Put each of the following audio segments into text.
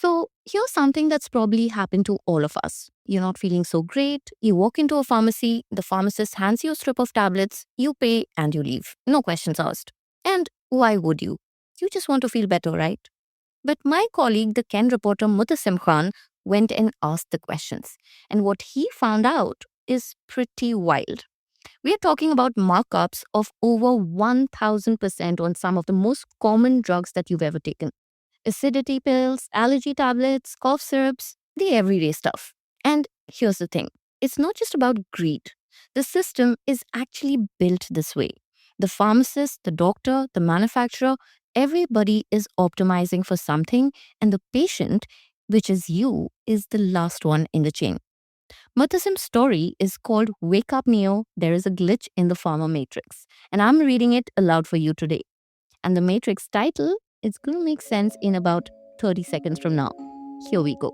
So, here's something that's probably happened to all of us. You're not feeling so great. You walk into a pharmacy, the pharmacist hands you a strip of tablets, you pay, and you leave. No questions asked. And why would you? You just want to feel better, right? But my colleague, the Ken reporter Mutasim Khan, went and asked the questions. And what he found out is pretty wild. We are talking about markups of over 1000% on some of the most common drugs that you've ever taken: acidity pills, allergy tablets, cough syrups, the everyday stuff. And here's the thing, it's not just about greed. The system is actually built this way. The pharmacist, the doctor, the manufacturer, everybody is optimizing for something, and the patient, which is you, is the last one in the chain. Mutasim's story is called Wake Up Neo, There is a Glitch in the Pharma Matrix. And I'm reading it aloud for you today. And the Matrix title is going to make sense in about 30 seconds from now. Here we go.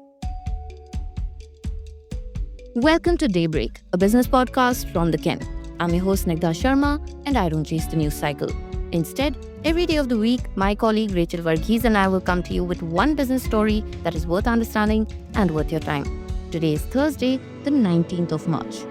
Welcome to Daybreak, a business podcast from the Ken. I'm your host Snigdha Sharma, and I don't chase the news cycle. Instead, every day of the week, my colleague Rachel Varghese and I will come to you with one business story that is worth understanding and worth your time. Today is Thursday, the 19th of March.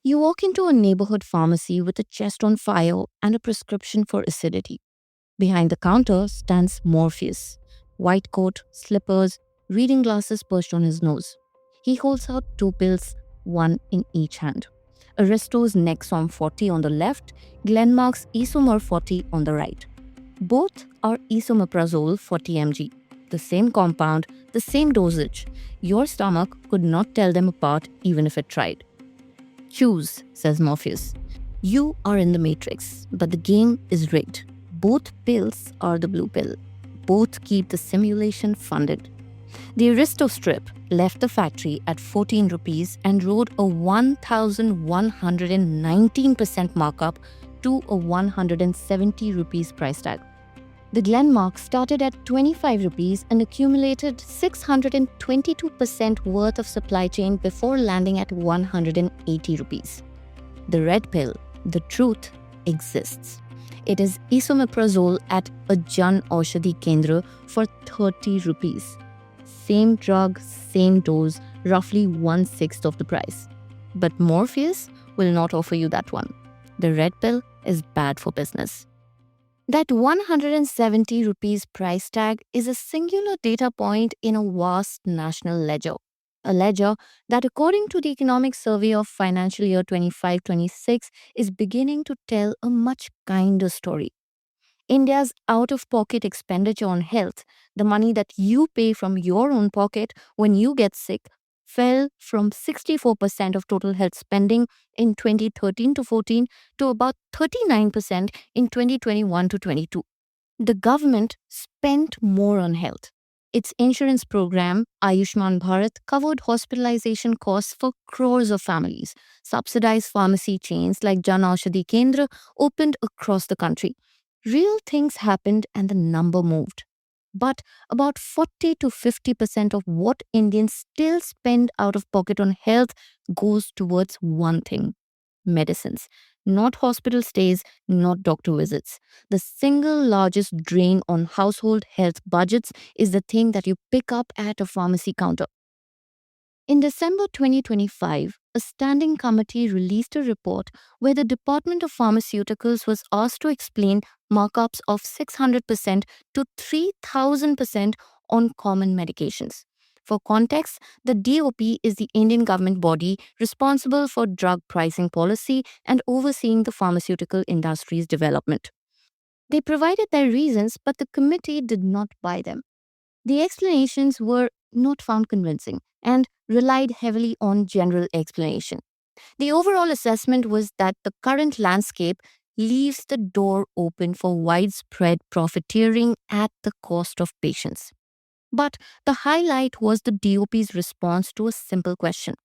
You walk into a neighborhood pharmacy with a chest on fire and a prescription for acidity. Behind the counter stands Morpheus, white coat, slippers, reading glasses perched on his nose. He holds out two pills, one in each hand. Aristo's Nexom 40 on the left, Glenmark's Isomer 40 on the right. Both are esomeprazole 40 mg. The same compound, the same dosage. Your stomach could not tell them apart even if it tried. Choose, says Morpheus. You are in the matrix, but the game is rigged. Both pills are the blue pill. Both keep the simulation funded. The Aristo strip left the factory at 14 rupees and rode a 1119% markup to a 170 rupees price tag. The Glenmark started at 25 rupees and accumulated 622% worth of supply chain before landing at 180 rupees. The red pill, the truth, exists. It is esomeprazole at a Jan Aushadhi Kendra for 30 rupees. Same drug, same dose, roughly 1/6 of the price. But Morpheus will not offer you that one. The red pill is bad for business. That 170 rupees price tag is a singular data point in a vast national ledger. A ledger that, according to the Economic Survey of financial year 25-26, is beginning to tell a much kinder story. India's out-of-pocket expenditure on health, the money that you pay from your own pocket when you get sick, fell from 64% of total health spending in 2013 to 14 to about 39% in 2021 to 22. The government spent more on health. Its insurance program, Ayushman Bharat, covered hospitalization costs for crores of families. Subsidized pharmacy chains like Jan Aushadhi Kendra opened across the country. Real things happened and the number moved. But about 40 to 50% of what Indians still spend out of pocket on health goes towards one thing: medicines. Not hospital stays, not doctor visits. The single largest drain on household health budgets is the thing that you pick up at a pharmacy counter. In December 2025, a standing committee released a report where the Department of Pharmaceuticals was asked to explain markups of 600% to 3000% on common medications. For context, the DOP is the Indian government body responsible for drug pricing policy and overseeing the pharmaceutical industry's development. They provided their reasons, but the committee did not buy them. The explanations were not found convincing and relied heavily on general explanation. The overall assessment was that the current landscape leaves the door open for widespread profiteering at the cost of patients. But the highlight was the DOP's response to a simple question: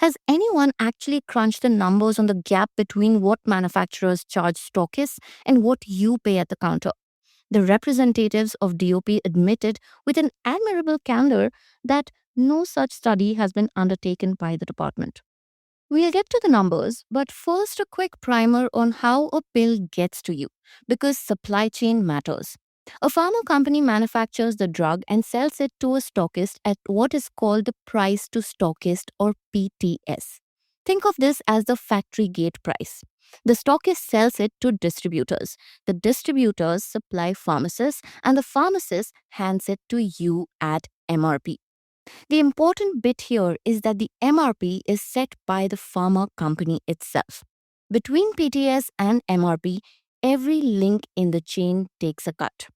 Has anyone actually crunched the numbers on the gap between what manufacturers charge stockists and what you pay at the counter? The representatives of DOP admitted with an admirable candor that no such study has been undertaken by the department. We'll get to the numbers, but first a quick primer on how a pill gets to you, because supply chain matters. A pharma company manufactures the drug and sells it to a stockist at what is called the price to stockist or PTS. Think of this as the factory gate price. The stockist sells it to distributors. The distributors supply pharmacists, and the pharmacist hands it to you at MRP. The important bit here is that the MRP is set by the pharma company itself. Between PTS and MRP, every link in the chain takes a cut.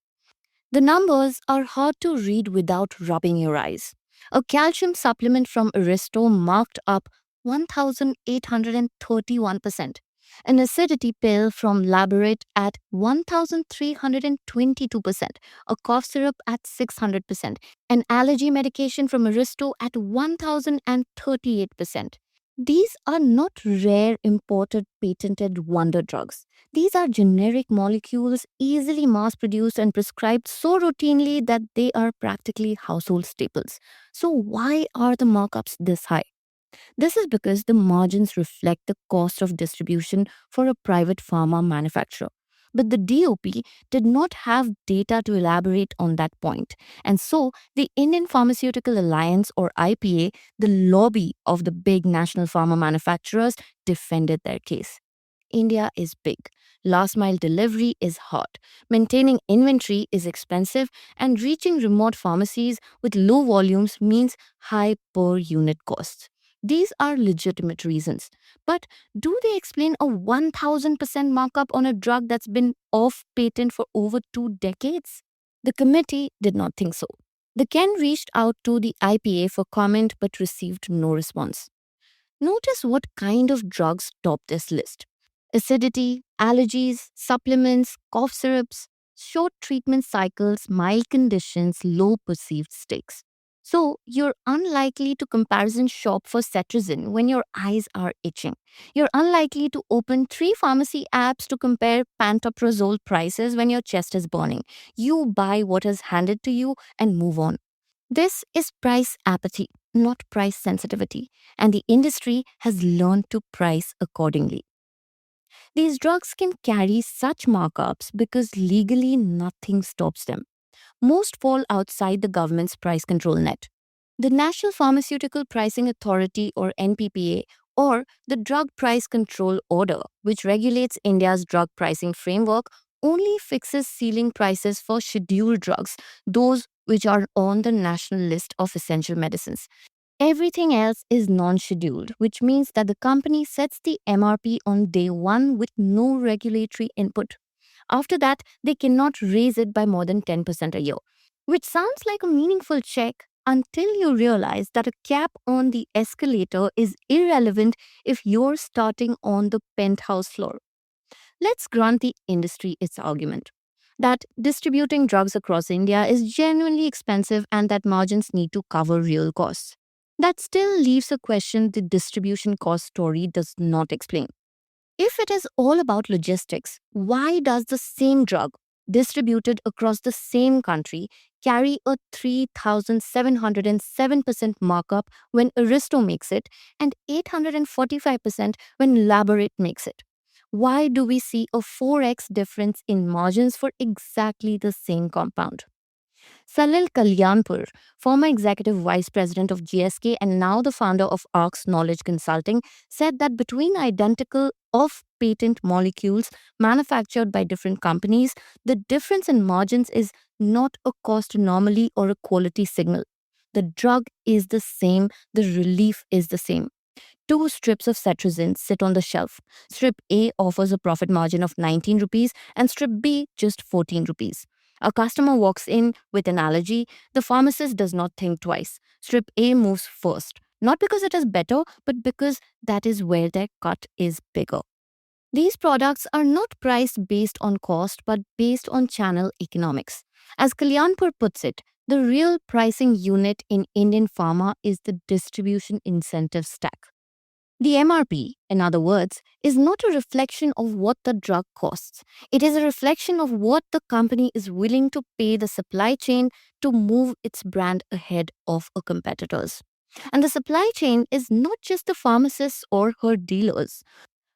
The numbers are hard to read without rubbing your eyes. A calcium supplement from Aristo marked up 1,831%. An acidity pill from Laborate at 1,322%. A cough syrup at 600%. An allergy medication from Aristo at 1,038%. These are not rare imported patented wonder drugs. These are generic molecules easily mass produced and prescribed so routinely that they are practically household staples. So, why are the markups this high? This is because the margins reflect the cost of distribution for a private pharma manufacturer. But the DOP did not have data to elaborate on that point. And so, the Indian Pharmaceutical Alliance, or IPA, the lobby of the big national pharma manufacturers, defended their case. India is big. Last mile delivery is hard. Maintaining inventory is expensive, and reaching remote pharmacies with low volumes means high per unit costs. These are legitimate reasons. But do they explain a 1000% markup on a drug that's been off patent for over 2 decades? The committee did not think so. The Ken reached out to the IPA for comment but received no response. Notice what kind of drugs top this list: acidity, allergies, supplements, cough syrups, short treatment cycles, mild conditions, low perceived stakes. So, you're unlikely to comparison shop for cetirizine when your eyes are itching. You're unlikely to open 3 pharmacy apps to compare pantoprazole prices when your chest is burning. You buy what is handed to you and move on. This is price apathy, not price sensitivity, and the industry has learned to price accordingly. These drugs can carry such markups because legally nothing stops them. Most fall outside the government's price control net. The National Pharmaceutical Pricing Authority, or NPPA, or the Drug Price Control Order, which regulates India's drug pricing framework, only fixes ceiling prices for scheduled drugs, those which are on the national list of essential medicines. Everything else is non scheduled, which means that the company sets the MRP on day one with no regulatory input. After that, they cannot raise it by more than 10% a year, which sounds like a meaningful check until you realize that a cap on the escalator is irrelevant if you're starting on the penthouse floor. Let's grant the industry its argument that distributing drugs across India is genuinely expensive and that margins need to cover real costs. That still leaves a question the distribution cost story does not explain. If it is all about logistics, why does the same drug, distributed across the same country, carry a 3,707% markup when Aristo makes it and 845% when Laborate makes it? Why do we see a 4x difference in margins for exactly the same compound? Salil Kalyanpur, former executive vice president of GSK and now the founder of ARC's Knowledge Consulting, said that between identical off patent molecules manufactured by different companies, the difference in margins is not a cost anomaly or a quality signal. The drug is the same, the relief is the same. 2 strips of cetirizine sit on the shelf. Strip A offers a profit margin of 19 rupees and strip B just 14 rupees. A customer walks in with an allergy. The pharmacist does not think twice. Strip A moves first, not because it is better, but because that is where their cut is bigger. These products are not priced based on cost, but based on channel economics. As Kalyanpur puts it, the real pricing unit in Indian pharma is the distribution incentive stack. The MRP, in other words, is not a reflection of what the drug costs. It is a reflection of what the company is willing to pay the supply chain to move its brand ahead of a competitor's. And the supply chain is not just the pharmacists or her dealers.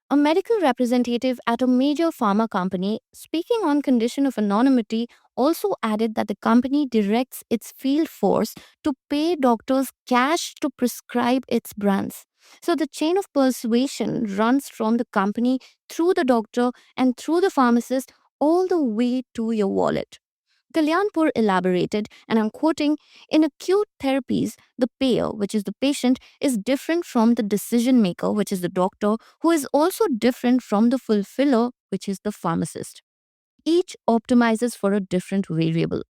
A medical representative at a major pharma company, speaking on condition of anonymity, also added that the company directs its field force to pay doctors cash to prescribe its brands. So the chain of persuasion runs from the company through the doctor and through the pharmacist all the way to your wallet. Kalyanpur elaborated, and I'm quoting, in acute therapies, the payer, which is the patient, is different from the decision maker, which is the doctor, who is also different from the fulfiller, which is the pharmacist. Each optimizes for a different variable.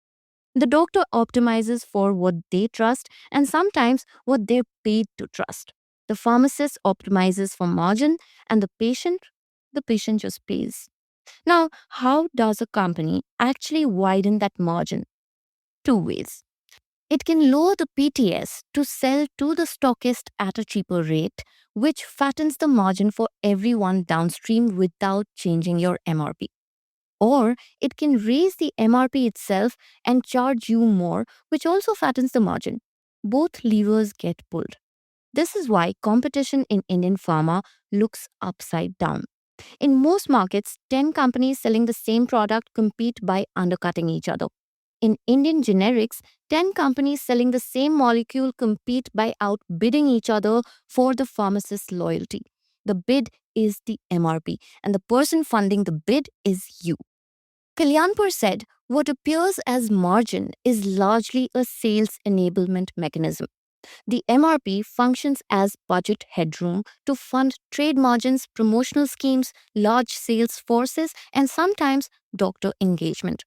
The doctor optimizes for what they trust and sometimes what they're paid to trust. The pharmacist optimizes for margin, and the patient just pays. Now, how does a company actually widen that margin? Two ways. It can lower the PTS to sell to the stockist at a cheaper rate, which fattens the margin for everyone downstream without changing your MRP. Or it can raise the MRP itself and charge you more, which also fattens the margin. Both levers get pulled. This is why competition in Indian pharma looks upside down. In most markets, 10 companies selling the same product compete by undercutting each other. In Indian generics, 10 companies selling the same molecule compete by outbidding each other for the pharmacist's loyalty. The bid is the MRP, and the person funding the bid is you. Kalyanpur said, what appears as margin is largely a sales enablement mechanism. The MRP functions as budget headroom to fund trade margins, promotional schemes, large sales forces, and sometimes doctor engagement.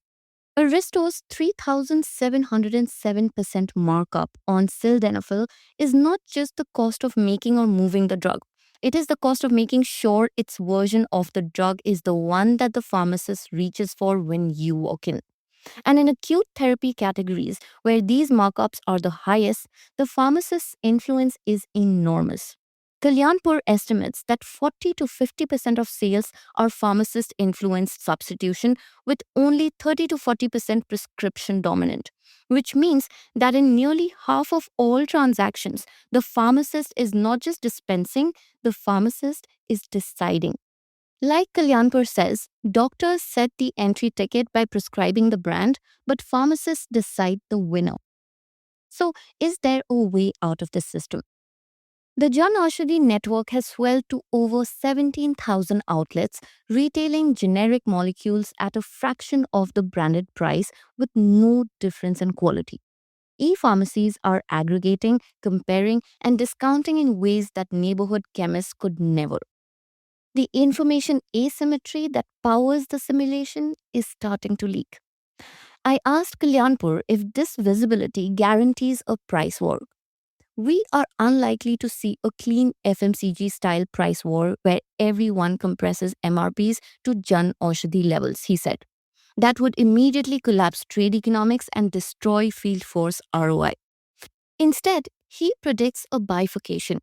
Aristo's 3,707% markup on sildenafil is not just the cost of making or moving the drug. It is the cost of making sure its version of the drug is the one that the pharmacist reaches for when you walk in. And in acute therapy categories, where these markups are the highest, the pharmacist's influence is enormous. Kalyanpur estimates that 40 to 50% of sales are pharmacist influenced substitution, with only 30 to 40% prescription dominant, which means that in nearly half of all transactions, the pharmacist is not just dispensing, the pharmacist is deciding. Like Kalyanpur says, doctors set the entry ticket by prescribing the brand, but pharmacists decide the winner. So, is there a way out of this system? The Jan Aushadhi network has swelled to over 17,000 outlets, retailing generic molecules at a fraction of the branded price with no difference in quality. E-pharmacies are aggregating, comparing, and discounting in ways that neighborhood chemists could never. The information asymmetry that powers the simulation is starting to leak. I asked Kalyanpur if this visibility guarantees a price war. We are unlikely to see a clean FMCG style price war where everyone compresses MRPs to Jan Aushadhi levels, he said. That would immediately collapse trade economics and destroy field force ROI. Instead, he predicts a bifurcation.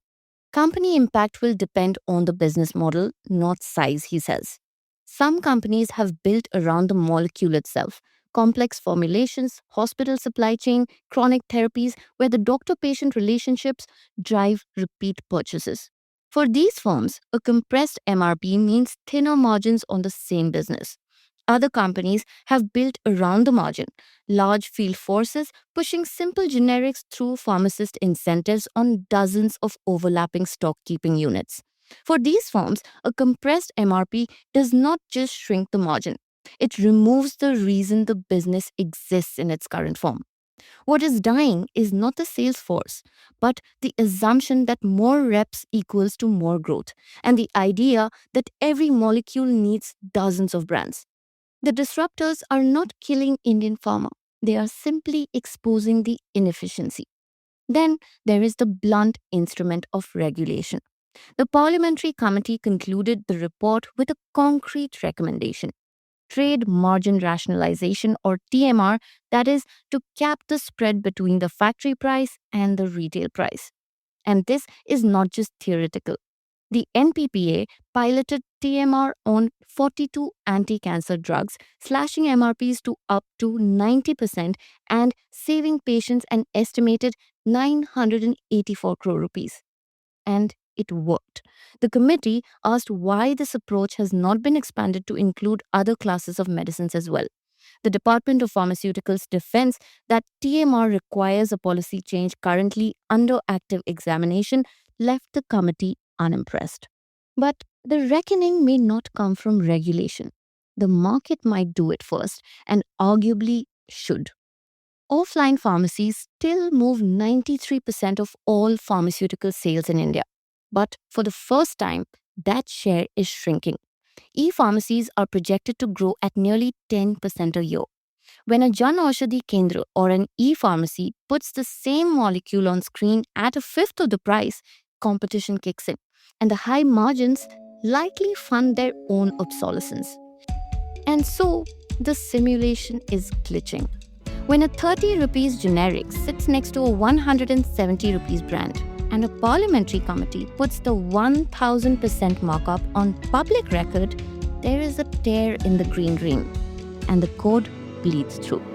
Company impact will depend on the business model, not size, he says. Some companies have built around the molecule itself, complex formulations, hospital supply chain, chronic therapies, where the doctor patient relationships drive repeat purchases. For these firms, a compressed MRP means thinner margins on the same business. Other companies have built around the margin, large field forces pushing simple generics through pharmacist incentives on dozens of overlapping stock keeping units. For these firms, a compressed MRP does not just shrink the margin, it removes the reason the business exists in its current form. What is dying is not the sales force, but the assumption that more reps equals to more growth, and the idea that every molecule needs dozens of brands. The disruptors are not killing Indian pharma, they are simply exposing the inefficiency. Then there is the blunt instrument of regulation. The parliamentary committee concluded the report with a concrete recommendation: trade margin rationalization, or TMR, that is, to cap the spread between the factory price and the retail price. And this is not just theoretical. The NPPA piloted TMR on 42 anti-cancer drugs, slashing MRPs to up to 90% and saving patients an estimated 984 crore rupees. And it worked. The committee asked why this approach has not been expanded to include other classes of medicines as well. The Department of Pharmaceuticals defends that TMR requires a policy change currently under active examination left the committee unimpressed. But the reckoning may not come from regulation. The market might do it first and arguably should. Offline pharmacies still move 93% of all pharmaceutical sales in India. But for the first time, that share is shrinking. E-pharmacies are projected to grow at nearly 10% a year. When a Jan Aushadhi Kendra or an e-pharmacy puts the same molecule on screen at a fifth of the price, competition kicks in, and the high margins likely fund their own obsolescence. And so, the simulation is glitching. When a 30 rupees generic sits next to a 170 rupees brand, and a parliamentary committee puts the 1000% markup on public record, there is a tear in the green dream, and the code bleeds through.